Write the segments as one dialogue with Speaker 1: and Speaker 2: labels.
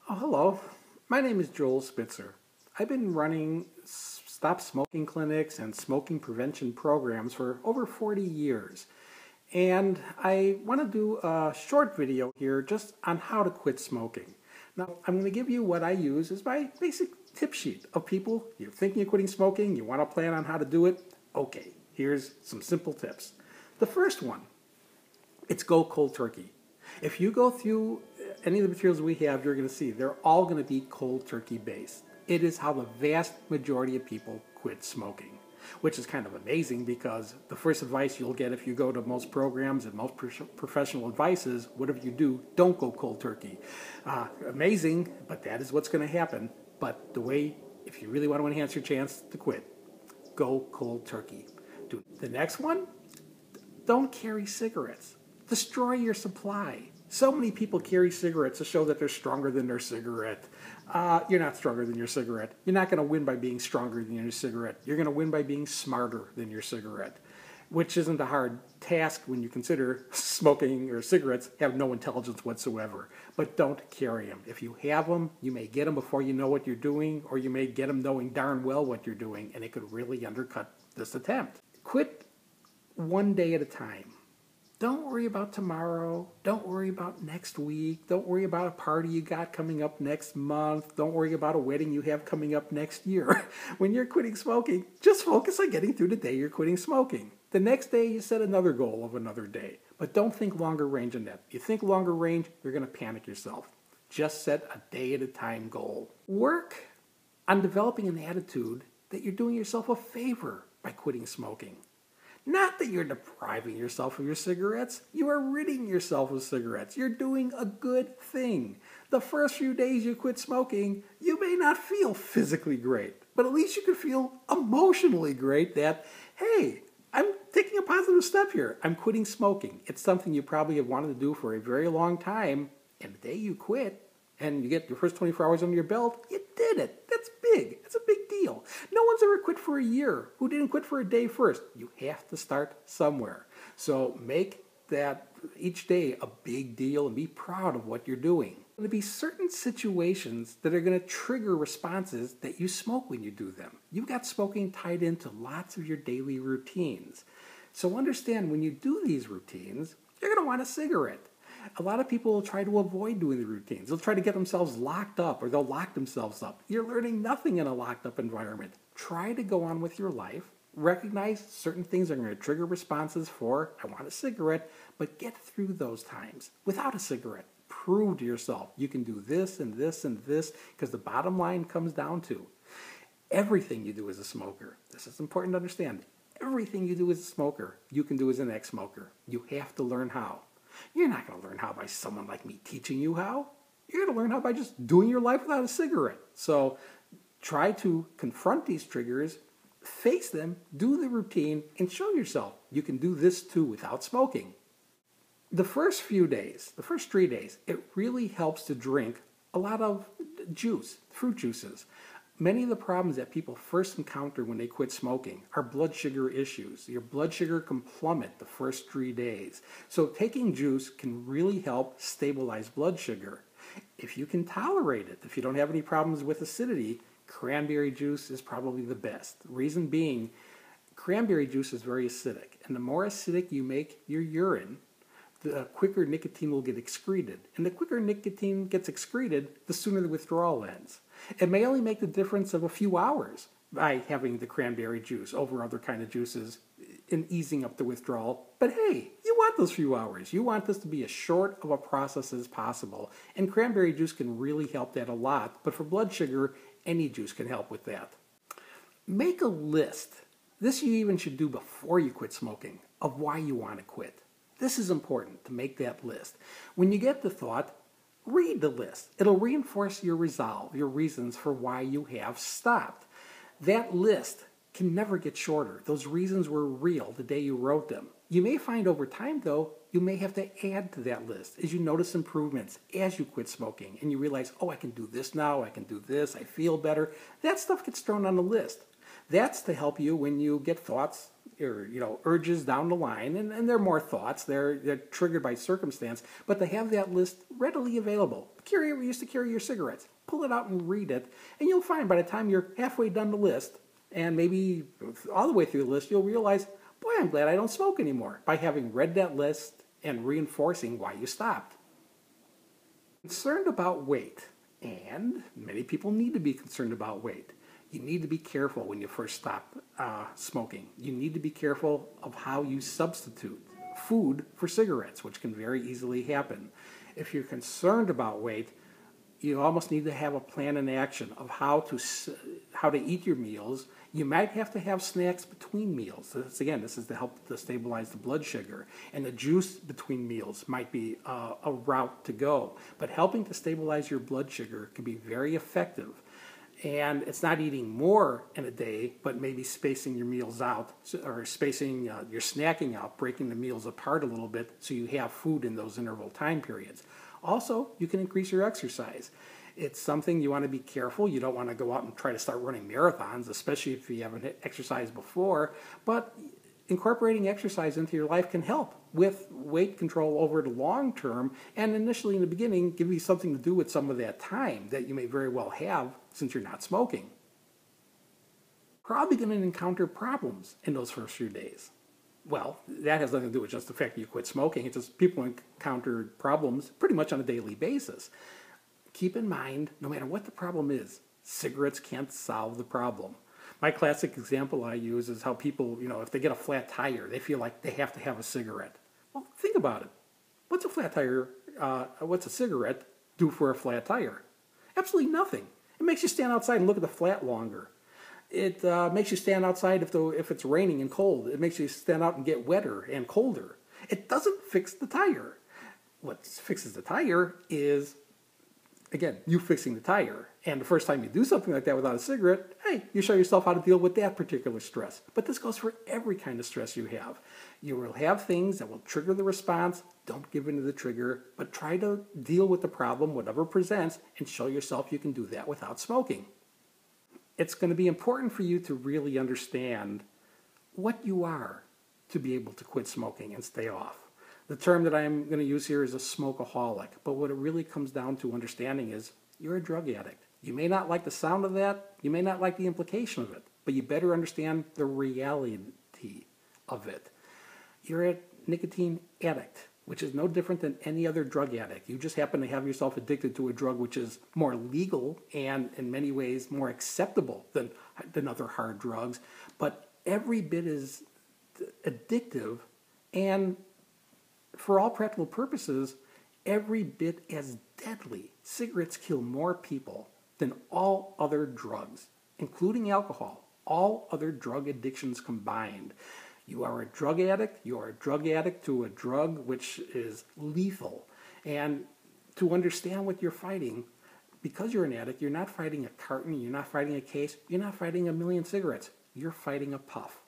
Speaker 1: Oh, hello. My name is Joel Spitzer. I've been running stop smoking clinics and smoking prevention programs for over 40 years. And I want to do a short video here just on how to quit smoking. Now, I'm going to give you what I use as my basic tip sheet of people. You're thinking of quitting smoking, you want to plan on how to do it. Okay, here's some simple tips. The first one, it's go cold turkey. If you go through any of the materials we have, you're going to see they're all going to be cold turkey based. It is how the vast majority of people quit smoking, which is kind of amazing because the first advice you'll get if you go to most programs and most professional advice is, whatever you do, don't go cold turkey. Amazing, but that is what's going to happen. But the way, if you really want to enhance your chance to quit, go cold turkey. The next one, don't carry cigarettes. Destroy your supply. So many people carry cigarettes to show that they're stronger than their cigarette. You're not stronger than your cigarette. You're not going to win by being stronger than your cigarette. You're going to win by being smarter than your cigarette, which isn't a hard task when you consider smoking or cigarettes have no intelligence whatsoever. But don't carry them. If you have them, you may get them before you know what you're doing, or you may get them knowing darn well what you're doing, and it could really undercut this attempt. Quit one day at a time. Don't worry about tomorrow. Don't worry about next week. Don't worry about a party you got coming up next month. Don't worry about a wedding you have coming up next year. When you're quitting smoking, just focus on getting through the day you're quitting smoking. The next day, you set another goal of another day. But don't think longer range than that. If you think longer range, you're going to panic yourself. Just set a day at a time goal. Work on developing an attitude that you're doing yourself a favor by quitting smoking. Not that you're depriving yourself of your cigarettes. You are ridding yourself of cigarettes. You're doing a good thing. The first few days you quit smoking, you may not feel physically great, but at least you can feel emotionally great that, hey, I'm taking a positive step here. I'm quitting smoking. It's something you probably have wanted to do for a very long time, and the day you quit and you get your first 24 hours under your belt, you did it. That's big. It's a big deal. No one's ever quit for a year who didn't quit for a day first. You have to start somewhere. So make that each day a big deal and be proud of what you're doing. There will be certain situations that are going to trigger responses that you smoke when you do them. You've got smoking tied into lots of your daily routines. So understand when you do these routines, you're going to want a cigarette. A lot of people will try to avoid doing the routines. They'll try to get themselves locked up, or they'll lock themselves up. You're learning nothing in a locked up environment. Try to go on with your life. Recognize certain things are going to trigger responses for, I want a cigarette, but get through those times without a cigarette. Prove to yourself you can do this and this and this, because the bottom line comes down to everything you do as a smoker. This is important to understand. Everything you do as a smoker, you can do as an ex-smoker. You have to learn how. You're not going to learn how by someone like me teaching you how. You're going to learn how by just doing your life without a cigarette. So try to confront these triggers, face them, do the routine, and show yourself you can do this too without smoking. The first few days, the first 3 days, it really helps to drink a lot of juice, fruit juices. Many of the problems that people first encounter when they quit smoking are blood sugar issues. Your blood sugar can plummet the first 3 days. So taking juice can really help stabilize blood sugar. If you can tolerate it, if you don't have any problems with acidity, cranberry juice is probably the best. Reason being, cranberry juice is very acidic. And the more acidic you make your urine, the quicker nicotine will get excreted. And the quicker nicotine gets excreted, the sooner the withdrawal ends. It may only make the difference of a few hours by having the cranberry juice over other kind of juices in easing up the withdrawal. But hey, you want those few hours. You want this to be as short of a process as possible. And cranberry juice can really help that a lot. But for blood sugar, any juice can help with that. Make a list. This you even should do before you quit smoking, of why you want to quit. This is important, to make that list. When you get the thought, read the list. It'll reinforce your resolve, your reasons for why you have stopped. That list can never get shorter. Those reasons were real the day you wrote them. You may find over time, though, you may have to add to that list as you notice improvements as you quit smoking and you realize, oh, I can do this now, I can do this, I feel better. That stuff gets thrown on the list. That's to help you when you get thoughts or urges down the line, and they're more thoughts. They're triggered by circumstance, but to have that list readily available. We used to carry your cigarettes. Pull it out and read it, and you'll find by the time you're halfway done the list, and maybe all the way through the list, you'll realize, boy, I'm glad I don't smoke anymore, by having read that list and reinforcing why you stopped. Concerned about weight, and many people need to be concerned about weight. You need to be careful when you first stop smoking. You need to be careful of how you substitute food for cigarettes, which can very easily happen. If you're concerned about weight, you almost need to have a plan in action of how to eat your meals. You might have to have snacks between meals. This is to help to stabilize the blood sugar. And the juice between meals might be a route to go. But helping to stabilize your blood sugar can be very effective. And it's not eating more in a day, but maybe spacing your meals out, or spacing your snacking out, breaking the meals apart a little bit so you have food in those interval time periods. Also, you can increase your exercise. It's something you want to be careful. You don't want to go out and try to start running marathons, especially if you haven't exercised before. But incorporating exercise into your life can help with weight control over the long term, and initially in the beginning give you something to do with some of that time that you may very well have since you're not smoking. Probably going to encounter problems in those first few days. Well, that has nothing to do with just the fact that you quit smoking. It's just people encounter problems pretty much on a daily basis. Keep in mind, no matter what the problem is, cigarettes can't solve the problem. My classic example I use is how people, if they get a flat tire, they feel like they have to have a cigarette. Well, think about it. What's a cigarette do for a flat tire? Absolutely nothing. It makes you stand outside and look at the flat longer. It makes you stand outside if it's raining and cold. It makes you stand out and get wetter and colder. It doesn't fix the tire. What fixes the tire is, again, you fixing the tire. And the first time you do something like that without a cigarette, hey, you show yourself how to deal with that particular stress. But this goes for every kind of stress you have. You will have things that will trigger the response. Don't give in to the trigger, but try to deal with the problem, whatever presents, and show yourself you can do that without smoking. It's going to be important for you to really understand what you are to be able to quit smoking and stay off. The term that I'm going to use here is a smokeaholic, but what it really comes down to understanding is you're a drug addict. You may not like the sound of that, you may not like the implication of it, but you better understand the reality of it. You're a nicotine addict, which is no different than any other drug addict. You just happen to have yourself addicted to a drug which is more legal and in many ways more acceptable than other hard drugs, but every bit as addictive and, for all practical purposes, every bit as deadly. Cigarettes kill more people than all other drugs, including alcohol, all other drug addictions combined. You are a drug addict. You are a drug addict to a drug which is lethal. And to understand what you're fighting, because you're an addict, you're not fighting a carton, you're not fighting a case, you're not fighting a million cigarettes. You're fighting a puff.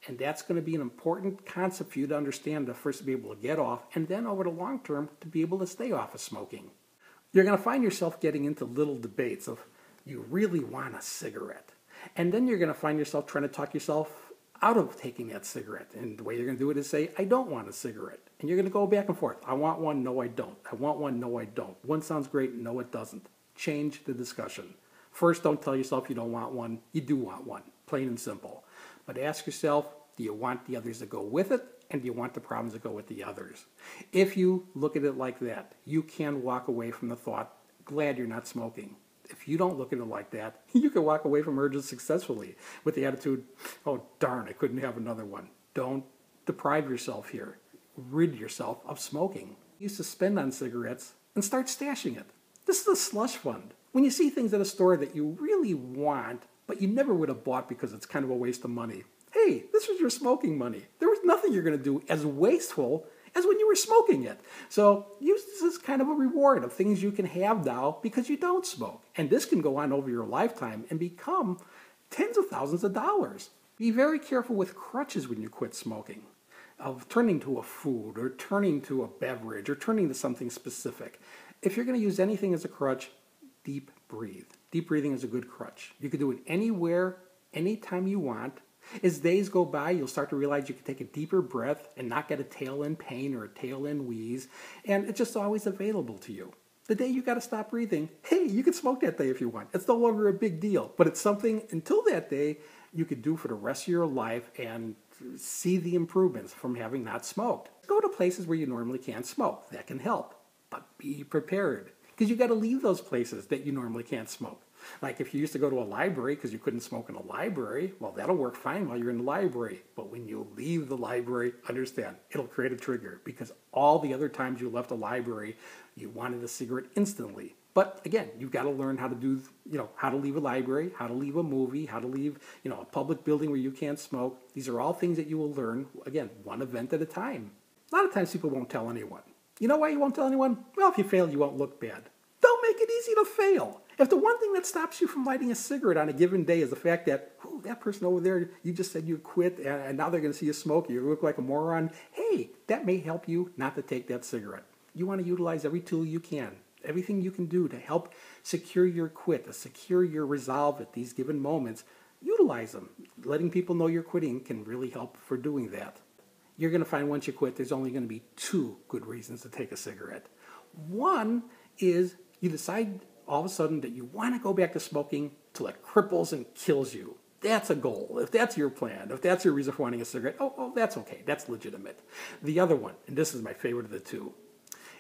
Speaker 1: And that's going to be an important concept for you to understand to first be able to get off, and then over the long term to be able to stay off of smoking. You're going to find yourself getting into little debates of, you really want a cigarette. And then you're going to find yourself trying to talk yourself out of taking that cigarette. And the way you're going to do it is say, I don't want a cigarette. And you're going to go back and forth. I want one, no I don't. I want one, no I don't. One sounds great, no it doesn't. Change the discussion. First, don't tell yourself you don't want one. You do want one, plain and simple. But ask yourself, do you want the others to go with it? And do you want the problems to go with the others? If you look at it like that, you can walk away from the thought, glad you're not smoking. If you don't look at it like that, you can walk away from urges successfully with the attitude, oh darn, I couldn't have another one. Don't deprive yourself here. Rid yourself of smoking. You suspend on cigarettes and start stashing it. This is a slush fund. When you see things at a store that you really want, but you never would have bought because it's kind of a waste of money, hey, this was your smoking money. There was nothing you're going to do as wasteful as when you were smoking it. So use this as kind of a reward of things you can have now because you don't smoke. And this can go on over your lifetime and become tens of thousands of dollars. Be very careful with crutches when you quit smoking, of turning to a food or turning to a beverage or turning to something specific. If you're going to use anything as a crutch, deep breathe. Deep breathing is a good crutch. You can do it anywhere anytime you want. As days go by, you'll start to realize you can take a deeper breath and not get a tail end pain or a tail end wheeze, and it's just always available to you. The day you got to stop breathing, hey, you can smoke that day if you want. It's no longer a big deal, but it's something until that day you could do for the rest of your life and see the improvements from having not smoked. Go to places where you normally can't smoke. That can help, but be prepared because you got to leave those places that you normally can't smoke. Like if you used to go to a library because you couldn't smoke in a library, well, that'll work fine while you're in the library. But when you leave the library, understand, it'll create a trigger because all the other times you left a library, you wanted a cigarette instantly. But again, you've got to learn how to do, how to leave a library, how to leave a movie, how to leave, a public building where you can't smoke. These are all things that you will learn, again, one event at a time. A lot of times people won't tell anyone. You know why you won't tell anyone? Well, if you fail, you won't look bad. Don't make it easy to fail. If the one thing that stops you from lighting a cigarette on a given day is the fact that, that person over there, you just said you quit and now they're going to see you smoke, you look like a moron, hey, that may help you not to take that cigarette. You want to utilize every tool you can, everything you can do to help secure your quit, to secure your resolve at these given moments. Utilize them. Letting people know you're quitting can really help for doing that. You're going to find once you quit, there's only going to be two good reasons to take a cigarette. One is you decide all of a sudden that you want to go back to smoking till it cripples and kills you. That's a goal. If that's your plan, if that's your reason for wanting a cigarette, that's okay. That's legitimate. The other one, and this is my favorite of the two,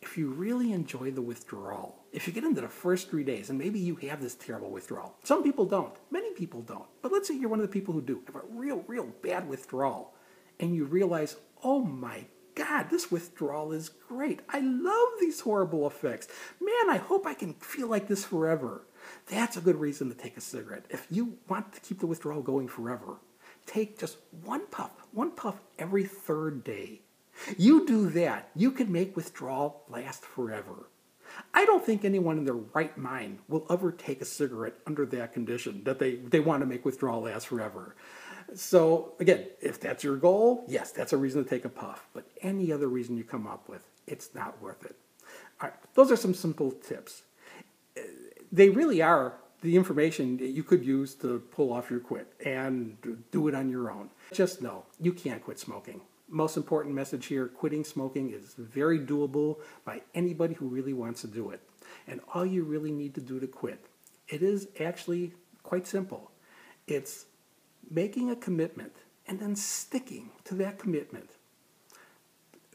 Speaker 1: if you really enjoy the withdrawal, if you get into the first 3 days, and maybe you have this terrible withdrawal. Some people don't. Many people don't. But let's say you're one of the people who do have a real bad withdrawal, and you realize, oh my God, this withdrawal is great. I love these horrible effects. Man, I hope I can feel like this forever. That's a good reason to take a cigarette. If you want to keep the withdrawal going forever, take just one puff every third day. You do that, you can make withdrawal last forever. I don't think anyone in their right mind will ever take a cigarette under that condition, that they want to make withdrawal last forever. So again, if that's your goal, yes, that's a reason to take a puff. But any other reason you come up with, it's not worth it. All right, those are some simple tips. They really are the information that you could use to pull off your quit and do it on your own. Just know, you can't quit smoking. Most important message here, quitting smoking is very doable by anybody who really wants to do it. And all you really need to do to quit, it is actually quite simple. It's making a commitment and then sticking to that commitment.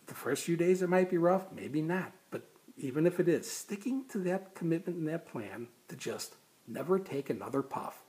Speaker 1: The first few days it might be rough, maybe not, but even if it is, sticking to that commitment and that plan to just never take another puff.